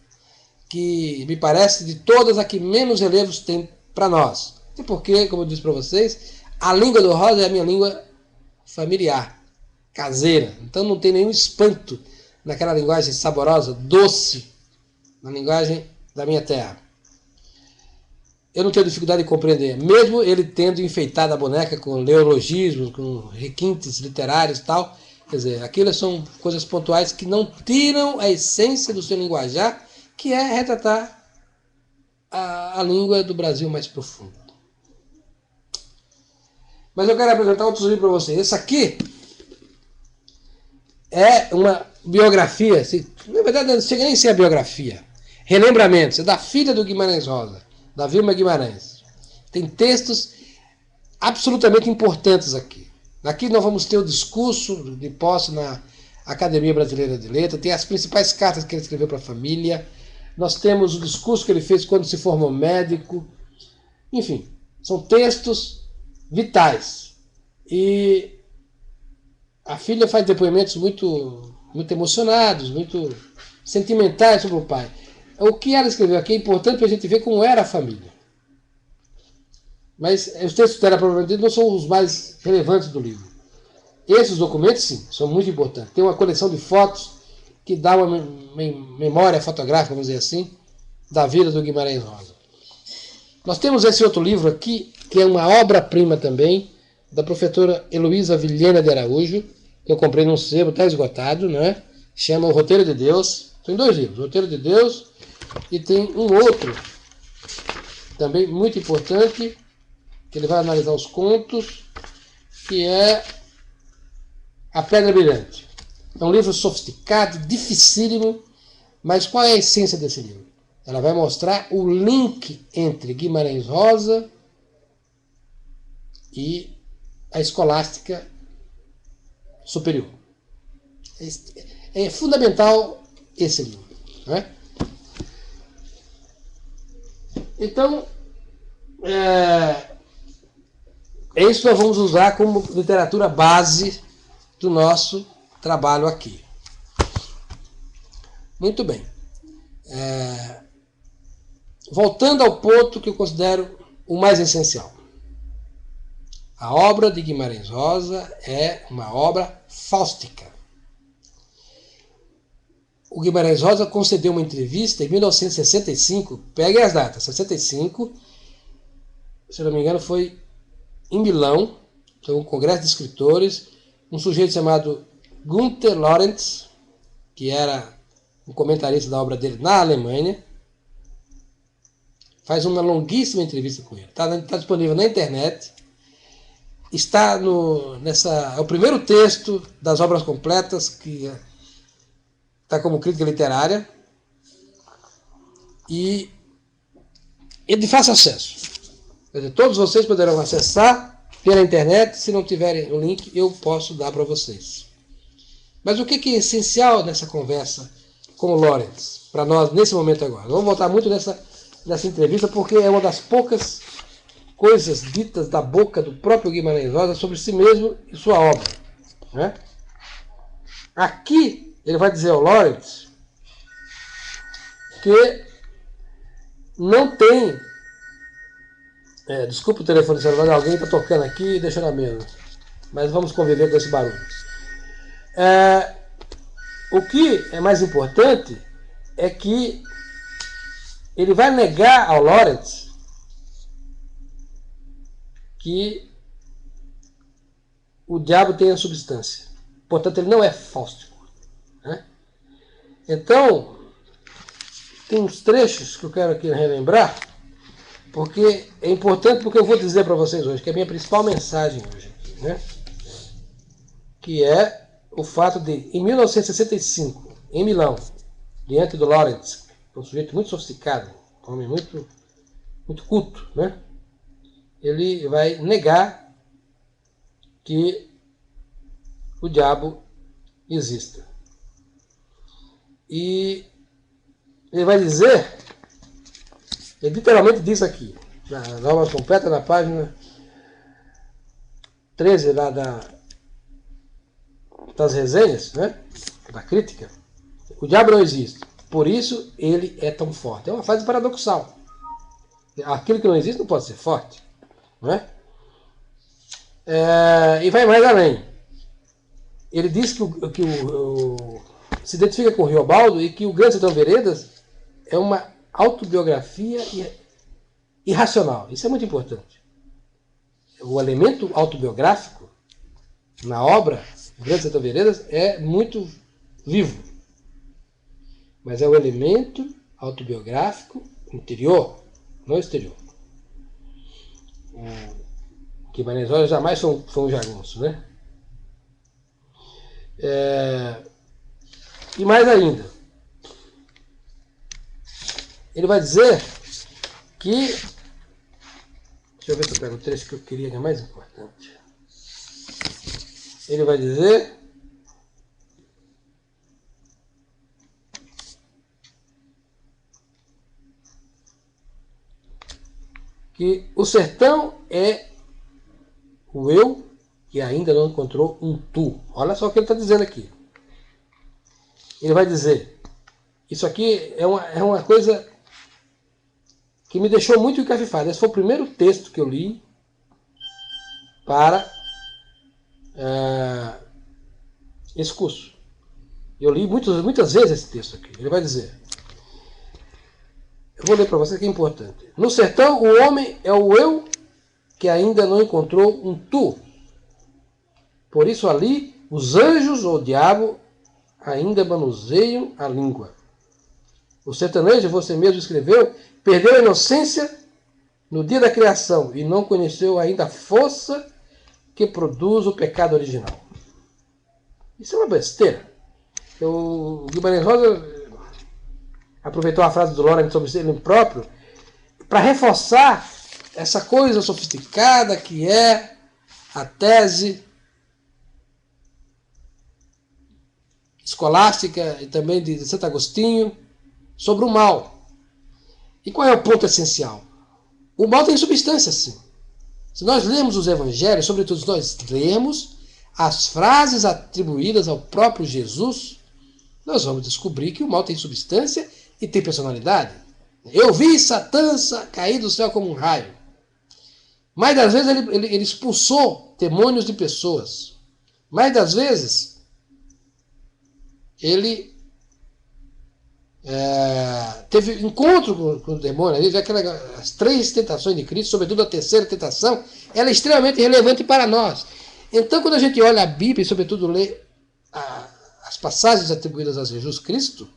que me parece de todas a que menos relevos tem para nós. E porque, como eu disse para vocês, a língua do Rosa é a minha língua familiar, caseira. Então não tem nenhum espanto naquela linguagem saborosa, doce, na linguagem da minha terra. eu não tenho dificuldade de compreender, mesmo ele tendo enfeitado a boneca com neologismos, com requintes literários e tal. Quer dizer, aquilo são coisas pontuais que não tiram a essência do seu linguajar, que é retratar a língua do Brasil mais profundo. Mas eu quero apresentar outros livros para vocês. Esse aqui é uma biografia, na verdade não chega nem a ser a biografia, relembramentos, é da filha do Guimarães Rosa, da Vilma Guimarães. Tem textos absolutamente importantes aqui. Aqui nós vamos ter o discurso de posse na Academia Brasileira de Letras, tem as principais cartas que ele escreveu para a família, nós temos o discurso que ele fez quando se formou médico, enfim, são textos vitais. E a filha faz depoimentos muito emocionados, muito sentimentais sobre o pai. O que ela escreveu aqui é importante para a gente ver como era a família. Mas os textos dela, provavelmente, não são os mais relevantes do livro. Esses documentos, sim, são muito importantes. Tem uma coleção de fotos que dá uma memória fotográfica, vamos dizer assim, da vida do Guimarães Rosa. Nós temos esse outro livro aqui, que é uma obra-prima também, da professora Heloísa Vilhena de Araújo, que eu comprei num sebo, está esgotado, né? Chama O Roteiro de Deus. Tem dois livros, O Roteiro de Deus, e tem um outro, também muito importante, que ele vai analisar os contos, que é A Pedra Brilhante. É um livro sofisticado, dificílimo, mas qual é a essência desse livro? Ela vai mostrar o link entre Guimarães Rosa e a escolástica superior. É fundamental esse livro, né? Então, é isso que nós vamos usar como literatura base do nosso trabalho aqui. Muito bem. Voltando ao ponto que eu considero o mais essencial. A obra de Guimarães Rosa é uma obra fáustica. O Guimarães Rosa concedeu uma entrevista em 1965, peguem as datas, 65, se não me engano foi em Milão, foi um congresso de escritores, um sujeito chamado Günther Lorenz, que era um comentarista da obra dele na Alemanha, faz uma longuíssima entrevista com ele. Está disponível na internet. Está é o primeiro texto das obras completas, que está como crítica literária, e é de fácil acesso. Quer dizer, todos vocês poderão acessar pela internet. Se não tiverem o link, eu posso dar para vocês. Mas o que é essencial nessa conversa com o Lorenz, para nós, nesse momento agora? Vamos voltar muito nessa entrevista, porque é uma das poucas coisas ditas da boca do próprio Guimarães Rosa sobre si mesmo e sua obra, né? Aqui ele vai dizer ao Lorenz que não tem... desculpa o telefone celular, alguém está tocando aqui e deixa na mesa. Mas vamos conviver com esse barulho. O que é mais importante é que ele vai negar ao Lorenz que o diabo tem a substância. Portanto, ele não é fáustico, né? Então, tem uns trechos que eu quero aqui relembrar, porque é importante, porque eu vou dizer para vocês hoje, que é a minha principal mensagem hoje, né? Que é o fato de, em 1965, em Milão, diante do Lorenz, um sujeito muito sofisticado, um homem muito, muito culto, né? Ele vai negar que o diabo exista. E ele vai dizer, ele literalmente diz aqui, na obra completa, na página 13 lá das resenhas, né? Da crítica, o diabo não existe, por isso ele é tão forte. É uma frase paradoxal. Aquilo que não existe não pode ser forte, não é? E vai mais além. Ele diz que se identifica com o Riobaldo e que o Grande Sertão Veredas é uma autobiografia irracional. Isso é muito importante. O elemento autobiográfico na obra Grandes Sete Veredas é muito vivo. Mas é o elemento autobiográfico interior, não exterior. O Guimarães Rosa jamais foi um jagunço, né? E mais ainda, ele vai dizer que... Deixa eu ver se eu pego o trecho que eu queria, que é mais importante. Ele vai dizer que o sertão é o eu que ainda não encontrou um tu. Olha só o que ele está dizendo aqui. Ele vai dizer, isso aqui é uma coisa que me deixou muito encafifado. Esse foi o primeiro texto que eu li para esse curso. Eu li muitas vezes esse texto aqui. Ele vai dizer, eu vou ler para você que é importante. No sertão, o homem é o eu que ainda não encontrou um tu. Por isso ali, os anjos ou o diabo ainda manuseiam a língua. O sertanejo, você mesmo escreveu, perdeu a inocência no dia da criação e não conheceu ainda a força que produz o pecado original. Isso é uma besteira. O Guimarães Rosa aproveitou a frase do Lawrence sobre ele próprio para reforçar essa coisa sofisticada que é a tese escolástica e também de Santo Agostinho sobre o mal. E qual é o ponto essencial? O mal tem substância, sim. Se nós lermos os evangelhos, sobretudo se nós lermos as frases atribuídas ao próprio Jesus, nós vamos descobrir que o mal tem substância e tem personalidade. Eu vi Satã cair do céu como um raio. Mais das vezes ele expulsou demônios de pessoas. Mais das vezes ele teve encontro com o demônio. Ele vê as 3 tentações de Cristo, sobretudo a terceira tentação, ela é extremamente relevante para nós. Então, quando a gente olha a Bíblia e, sobretudo, lê as passagens atribuídas a Jesus Cristo,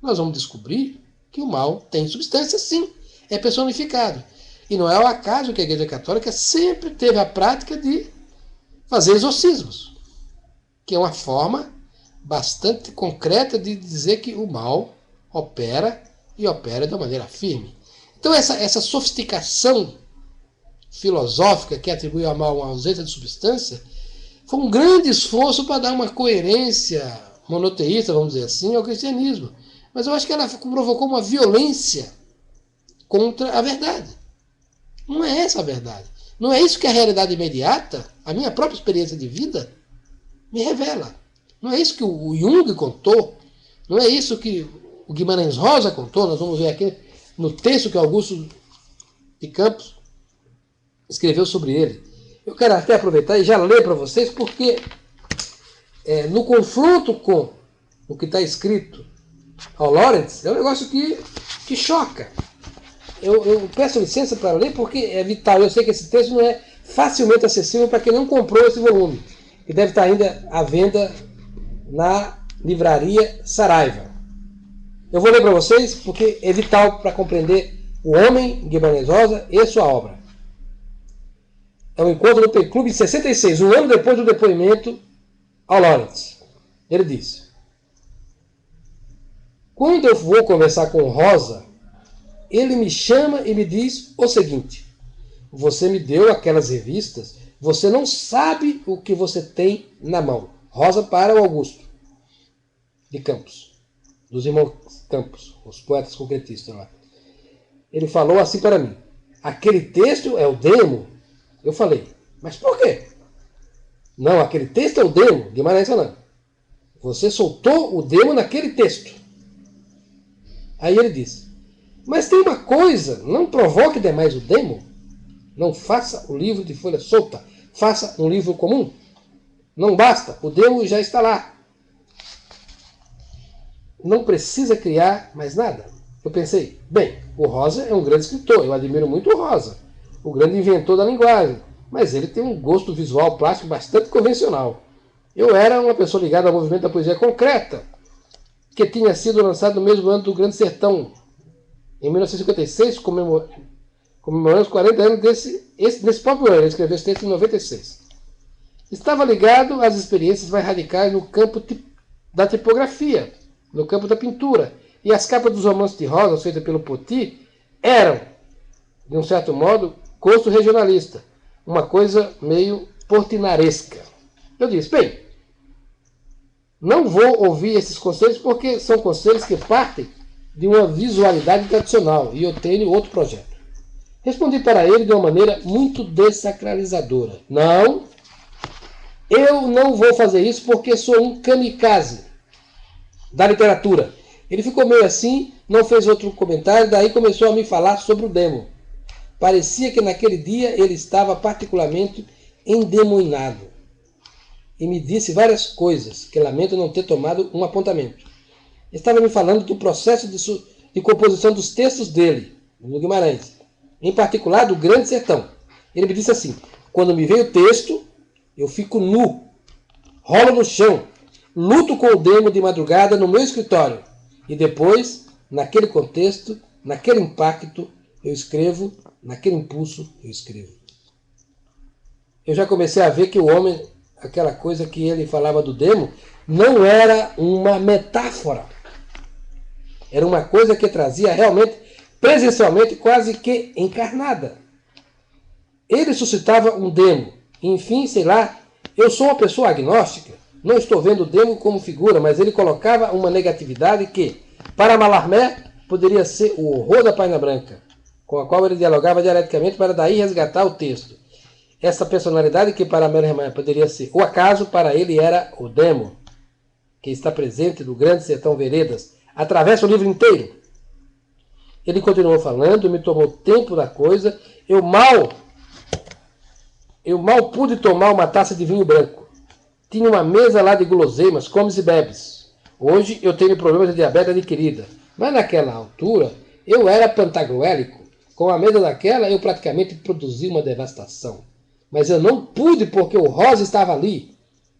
nós vamos descobrir que o mal tem substância, sim, é personificado. E não é ao acaso que a Igreja Católica sempre teve a prática de fazer exorcismos, que é uma forma bastante concreta de dizer que o mal opera e opera de uma maneira firme. Então essa sofisticação filosófica que atribui ao mal uma ausência de substância foi um grande esforço para dar uma coerência monoteísta, vamos dizer assim, ao cristianismo. Mas eu acho que ela provocou uma violência contra a verdade. Não é essa a verdade. Não é isso que a realidade imediata, a minha própria experiência de vida, me revela. Não é isso que o Jung contou. Não é isso que o Guimarães Rosa contou. Nós vamos ver aqui no texto que Augusto de Campos escreveu sobre ele. Eu quero até aproveitar e já ler para vocês, porque no confronto com o que está escrito ao Lawrence, é um negócio que choca. Eu peço licença para ler porque é vital. Eu sei que esse texto não é facilmente acessível para quem não comprou esse volume, que deve estar ainda à venda na livraria Saraiva. Eu vou ler para vocês porque é vital para compreender o homem Guimarães Rosa e sua obra. É um encontro no Pen Clube de 66, um ano depois do depoimento ao Lawrence. Ele diz: quando eu vou conversar com Rosa, ele me chama e me diz o seguinte: você me deu aquelas revistas, você não sabe o que você tem na mão. Rosa para o Augusto de Campos, dos irmãos Campos, os poetas concretistas lá. Ele falou assim para mim: aquele texto é o demo? Eu falei: mas por quê? Não, aquele texto é o demo. Guimarães falando: você soltou o demo naquele texto. Aí ele disse: mas tem uma coisa, não provoque demais o demo. Não faça o livro de folha solta, faça um livro comum. Não basta, o demo já está lá. Não precisa criar mais nada. Eu pensei, bem, o Rosa é um grande escritor, eu admiro muito o Rosa, o grande inventor da linguagem, mas ele tem um gosto visual plástico bastante convencional. Eu era uma pessoa ligada ao movimento da poesia concreta, que tinha sido lançado no mesmo ano do Grande Sertão, em 1956, comemorando os 40 anos desse próprio ano. Ele escreveu esse texto em 96. Estava ligado às experiências mais radicais no campo da tipografia, no campo da pintura. E as capas dos romances de Rosa, feitas pelo Poti, eram, de um certo modo, gosto regionalista. Uma coisa meio portinaresca. Eu disse, bem, não vou ouvir esses conselhos porque são conselhos que partem de uma visualidade tradicional e eu tenho outro projeto. Respondi para ele de uma maneira muito desacralizadora. Não, eu não vou fazer isso porque sou um kamikaze da literatura. Ele ficou meio assim, não fez outro comentário, daí começou a me falar sobre o demo. Parecia que naquele dia ele estava particularmente endemoniado. E me disse várias coisas, que lamento não ter tomado um apontamento. Estava me falando do processo de composição dos textos dele, do Guimarães, em particular do Grande Sertão. Ele me disse assim, quando me vem o texto, eu fico nu, rolo no chão, luto com o demo de madrugada no meu escritório, e depois, naquele contexto, naquele impacto, eu escrevo, naquele impulso, eu escrevo. Eu já comecei a ver que o homem, aquela coisa que ele falava do demo, não era uma metáfora. Era uma coisa que trazia realmente, presencialmente, quase que encarnada. Ele suscitava um demo. Enfim, sei lá, eu sou uma pessoa agnóstica. Não estou vendo o demo como figura, mas ele colocava uma negatividade que, para Mallarmé, poderia ser o horror da página branca, com a qual ele dialogava dialeticamente para daí resgatar o texto. Essa personalidade que para Mallarmé poderia ser o acaso, para ele era o demo, que está presente no Grande Sertão Veredas, atravessa o livro inteiro. Ele continuou falando, me tomou tempo da coisa, eu mal pude tomar uma taça de vinho branco. Tinha uma mesa lá de guloseimas, comes e bebes. Hoje eu tenho problemas de diabetes adquirida, mas naquela altura eu era pantagruélico. Com a mesa daquela eu praticamente produzi uma devastação. Mas eu não pude porque o Rosa estava ali.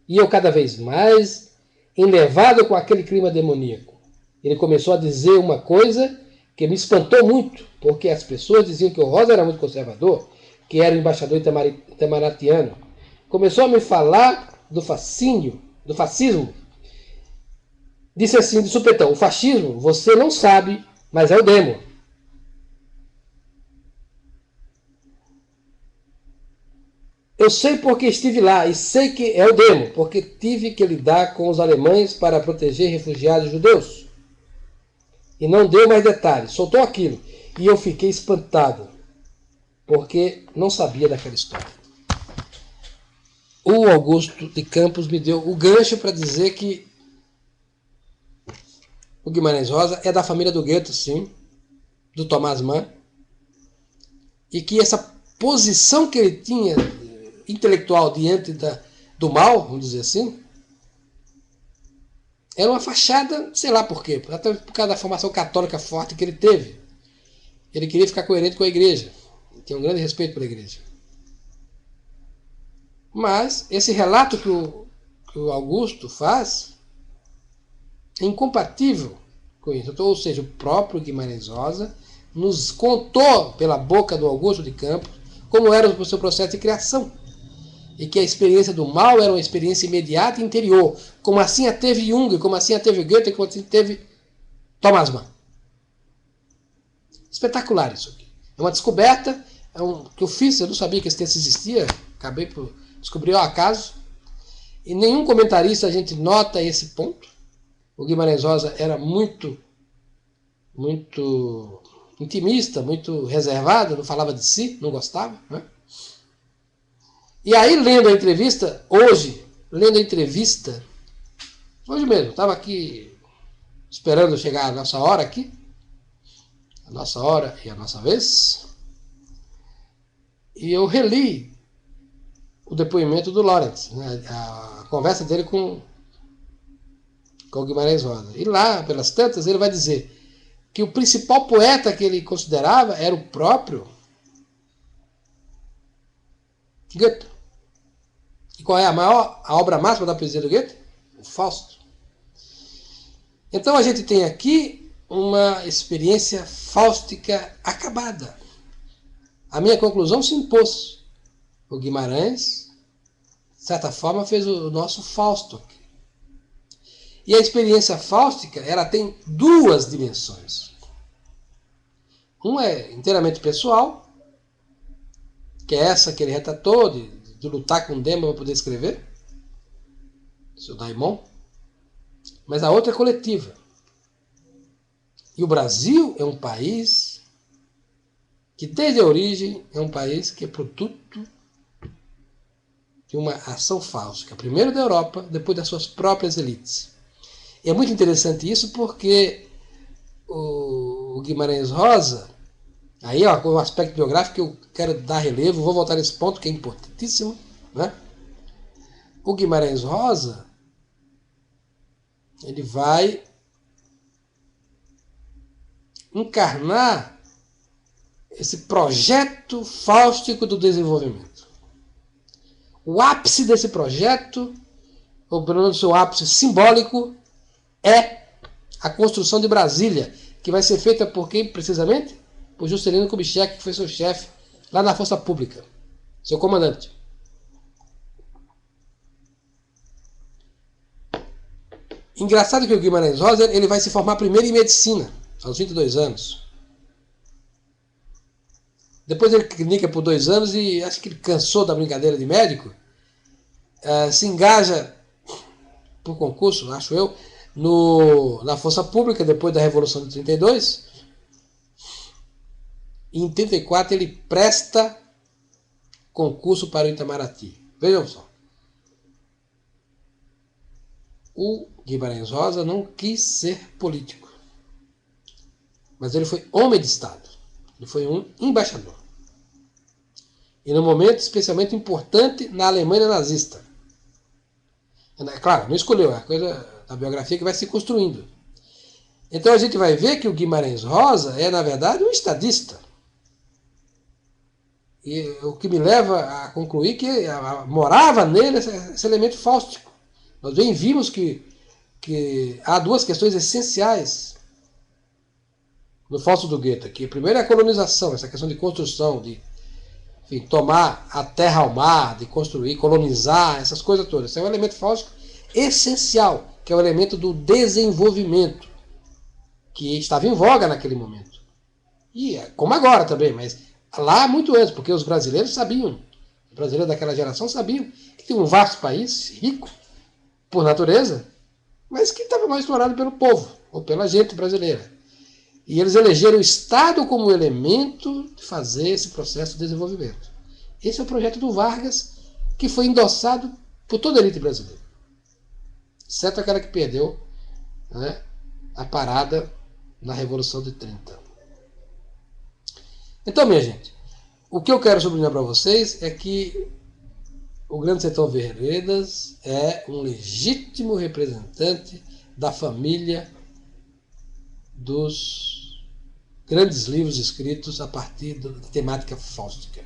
E eu cada vez mais enlevado com aquele clima demoníaco. Ele começou a dizer uma coisa que me espantou muito, porque as pessoas diziam que o Rosa era muito conservador, que era o embaixador itamaratiano. Começou a me falar do fascínio, do fascismo. Disse assim, de supetão, o fascismo, você não sabe, mas é o demo. Eu sei porque estive lá e sei que é o demo, porque tive que lidar com os alemães para proteger refugiados judeus. E não deu mais detalhes, soltou aquilo. E eu fiquei espantado, porque não sabia daquela história. O Augusto de Campos me deu o gancho para dizer que o Guimarães Rosa é da família do Goethe, sim, do Thomas Mann, e que essa posição que ele tinha intelectual diante do mal, vamos dizer assim, era uma fachada, sei lá por quê, até por causa da formação católica forte que ele teve. Ele queria ficar coerente com a igreja, tinha um grande respeito pela igreja. Mas esse relato que o Augusto faz é incompatível com isso. Ou seja, o próprio Guimarães Rosa nos contou pela boca do Augusto de Campos como era o seu processo de criação. E que a experiência do mal era uma experiência imediata e interior. Como assim a teve Jung, como assim a teve Goethe, como assim teve Thomas Mann. Espetacular isso aqui. É uma descoberta que eu fiz, eu não sabia que esse texto existia, acabei por descobrir ao acaso. E nenhum comentarista a gente nota esse ponto. O Guimarães Rosa era muito intimista, muito reservado, não falava de si, não gostava, né? E aí, lendo a entrevista, hoje mesmo, estava aqui esperando chegar a nossa hora aqui, a nossa hora e a nossa vez, e eu reli o depoimento do Lawrence, né, a conversa dele com o Guimarães Rosa. E lá, pelas tantas, ele vai dizer, que o principal poeta que ele considerava era o próprio Goethe. E qual é a obra máxima da poesia do Goethe? O Fausto. Então a gente tem aqui uma experiência fáustica acabada. A minha conclusão se impôs. O Guimarães, de certa forma, fez o nosso Fausto aqui. E a experiência fáustica, ela tem duas dimensões. Uma é inteiramente pessoal, que é essa que ele retratou, de lutar com o demônio para poder escrever, seu daimon. Mas a outra é coletiva. E o Brasil é um país que, desde a origem, é um país que é produto de uma ação fáustica. Primeiro da Europa, depois das suas próprias elites. E é muito interessante isso porque o Guimarães Rosa, aí ó, o aspecto biográfico que eu quero dar relevo, vou voltar nesse ponto que é importantíssimo, né? O Guimarães Rosa, ele vai encarnar esse projeto fáustico do desenvolvimento. O ápice desse projeto, ou pelo menos o seu ápice simbólico, é a construção de Brasília, que vai ser feita por quem, precisamente? Por Juscelino Kubitschek, que foi seu chefe lá na Força Pública, seu comandante. Engraçado que o Guimarães Rosa ele vai se formar primeiro em medicina, aos 22 anos. Depois ele clinica por 2 anos e acho que ele cansou da brincadeira de médico, se engaja por concurso, acho eu, na Força Pública, depois da Revolução de 32. E em 34 ele presta concurso para o Itamaraty. Vejam só. O Guimarães Rosa não quis ser político. Mas ele foi homem de Estado. Ele foi um embaixador. E num momento especialmente importante na Alemanha nazista. Claro, não escolheu, é a coisa da biografia que vai se construindo. Então a gente vai ver que o Guimarães Rosa é, na verdade, um estadista. E o que me leva a concluir que morava nele esse elemento fáustico. Nós bem vimos que há duas questões essenciais no Fausto do Goethe. Que primeiro é a colonização, essa questão de construção, de enfim, tomar a terra ao mar, de construir, colonizar, essas coisas todas. Esse é um elemento fáustico essencial, que é o elemento do desenvolvimento, que estava em voga naquele momento. E como agora também, mas lá muito antes, porque os brasileiros sabiam, os brasileiros daquela geração sabiam que tinha um vasto país, rico, por natureza, mas que estava mal explorado pelo povo, ou pela gente brasileira. E eles elegeram o Estado como elemento de fazer esse processo de desenvolvimento. Esse é o projeto do Vargas, que foi endossado por toda a elite brasileira. Exceto aquela que perdeu, né, a parada na Revolução de 30. Então, minha gente, o que eu quero sublinhar para vocês é que o Grande Sertão Veredas é um legítimo representante da família dos grandes livros escritos a partir da temática fáustica.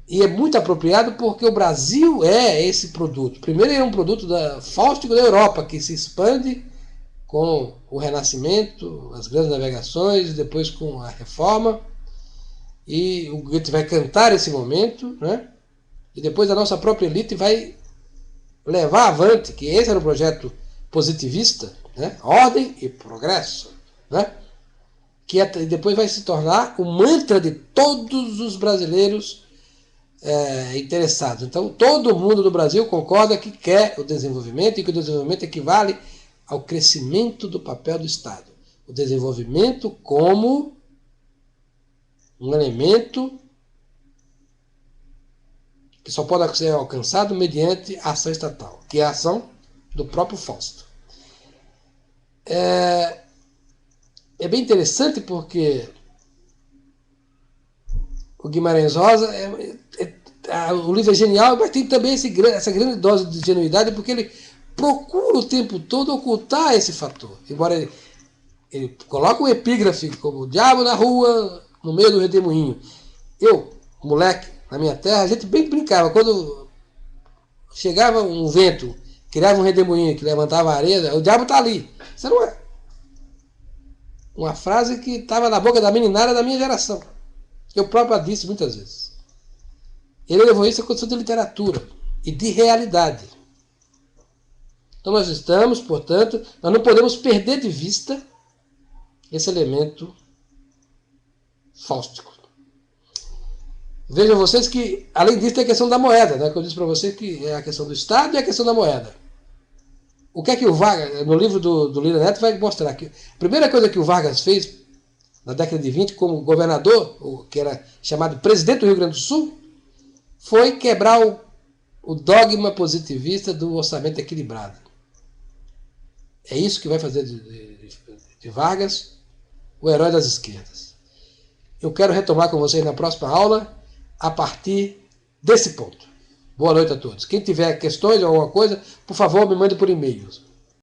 E é muito apropriado porque o Brasil é esse produto. Primeiro, ele é um produto fáustico da Europa, que se expande com o Renascimento, as grandes navegações, depois com a Reforma. E o Goethe vai cantar esse momento, né? E depois a nossa própria elite vai levar avante, que esse era o projeto positivista, né? Ordem e progresso, né? Que depois vai se tornar o mantra de todos os brasileiros interessados. Então, todo mundo do Brasil concorda que quer o desenvolvimento e que o desenvolvimento equivale ao crescimento do papel do Estado. O desenvolvimento como um elemento que só pode ser alcançado mediante a ação estatal, que é a ação do próprio Fausto. É bem interessante porque o Guimarães Rosa, o livro é genial, mas tem também essa grande dose de genuidade, porque ele procura o tempo todo ocultar esse fator. Embora Ele coloca um epígrafe como o diabo na rua, no meio do redemoinho. Eu, moleque, na minha terra, a gente bem brincava. Quando chegava um vento, criava um redemoinho que levantava a areia, o diabo tá ali. Isso não é uma frase que estava na boca da meninada da minha geração. Eu próprio a disse muitas vezes. Ele levou isso à condição de literatura e de realidade. Então nós estamos, portanto, nós não podemos perder de vista esse elemento fáustico. Vejam vocês que, além disso, tem a questão da moeda, né? Que eu disse para vocês que é a questão do Estado e a questão da moeda. O que é que o Vargas, no livro do Lira Neto, vai mostrar? Que a primeira coisa que o Vargas fez, na década de 20, como governador, que era chamado presidente do Rio Grande do Sul, foi quebrar o dogma positivista do orçamento equilibrado. É isso que vai fazer de Vargas o herói das esquerdas. Eu quero retomar com vocês na próxima aula a partir desse ponto. Boa noite a todos. Quem tiver questões ou alguma coisa, por favor, me mande por e-mail.